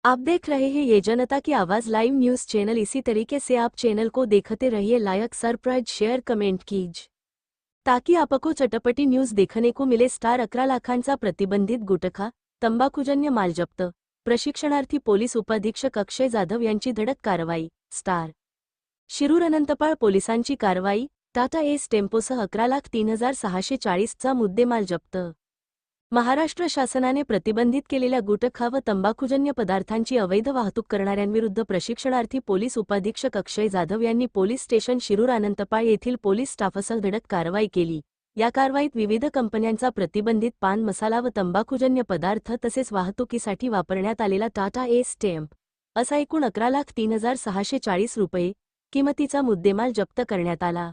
आप देख रहे हैं ये जनता की आवाज लाइव न्यूज चैनल। इसी तरीके से आप चैनल को देखते रहिए। लाइक सब्सक्राइब शेयर कमेंट कीजिए ताकि आपको चटपटी न्यूज देखने को मिले। स्टार 11 लाखांचा प्रतिबंधित गुटखा तंबाखूजन्य माल जप्त, प्रशिक्षणार्थी पोलीस उपाधीक्षक अक्षय जाधव यांची धडक कारवाई। स्टार शिरूर अनंतपाळ पोलिसांची कारवाई, टाटा एस टेम्पोसह 11,03,640 चा मुद्देमाल जप्त। महाराष्ट्र शासनाने प्रतिबंधित केलेल्या गुटखा व तंबाखूजन्य पदार्थांची अवैध वाहतूक करणाऱ्यांविरुद्ध प्रशिक्षणार्थी पोलीस उपाधीक्षक अक्षय जाधव यांनी पोलीस स्टेशन शिरूर अनंतपाळ येथील पोलीस स्टाफसह धडक कारवाई केली। या कारवाईत विविध कंपन्यांचा प्रतिबंधित पान मसाला व तंबाखूजन्य पदार्थ तसेच वाहतुकीसाठी वापरण्यात आलेला टाटा एस टेम्प असा एकूण 11,03,640 रुपये किमतीचा मुद्देमाल जप्त करण्यात आला।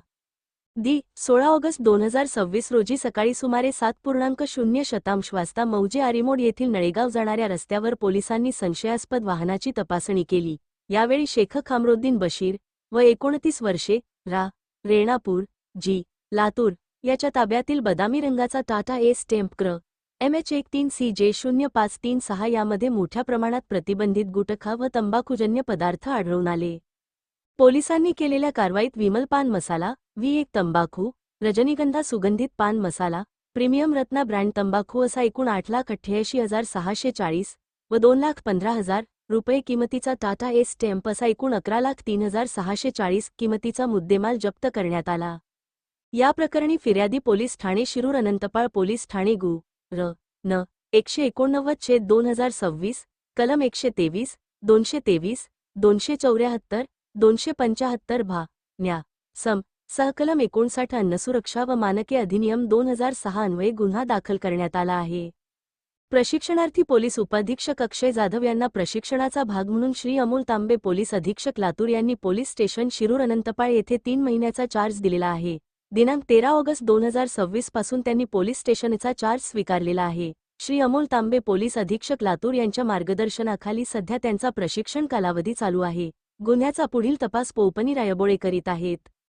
16 ऑगस्ट 2026 रोजी सकाळी सुमारे 7.0 वाजता मौजे आरिमोड येथील नळेगाव जाणाऱ्या रस्त्यावर पोलिसांनी संशयास्पद वाहनाची तपासणी केली। यावेळी शेख खामरुद्दीन बशीर व 29 वर्षे रेणापूर जी लातूर याच्या ताब्यातील बदामी रंगाचा टाटा एस टेम्प क्र MH13CJ0536 यामध्ये मोठ्या प्रमाणात प्रतिबंधित गुटखा व तंबाखूजन्य पदार्थ आढळून आले। पोलिसांनी केलेल्या कारवाईत विमल पान मसाला, V1 तंबाखू, रजनीगंधा सुगंधित पान मसाला, प्रीमियम रत्ना ब्रँड तंबाखू असा एकूण 8,88,640 व 2,15,000 रुपये किमतीचा टाटा एस टेम्प असा एकूण 11,03,640 किमतीचा मुद्देमाल जप्त करण्यात आला। या प्रकरणी फिर्यादी पोलीस ठाणे शिरूर अनंतपाळ पोलीस ठाणे गुन्हा 189/2026 कलम 123, 223, 274, 275 न्या. सहकलम 59 अन्नसुरक्षा व मानके अधिनियम 2006 अन्वये गुन्हा दाखल करण्यात आला आहे। प्रशिक्षणार्थी पोलीस उपाधीक्षक अक्षय जाधव यांना प्रशिक्षणाचा भाग म्हणून श्री अमोल तांबे पोलीस अधीक्षक लातूर यांनी पोलीस स्टेशन शिरूर अनंतपाळ येथे 3 महिन्याचा चार्ज दिलेला आहे। दिनांक 13 ऑगस्ट 2026 पासून त्यांनी पोलीस स्टेशनचा चार्ज स्वीकारलेला आहे। श्री अमोल तांबे पोलीस अधीक्षक लातूर यांच्या मार्गदर्शनाखाली सध्या त्यांचा प्रशिक्षण कालावधी चालू आहे। गुन्ह्याचा पुढील तपास पोपनी रायबोळे करीत आहेत।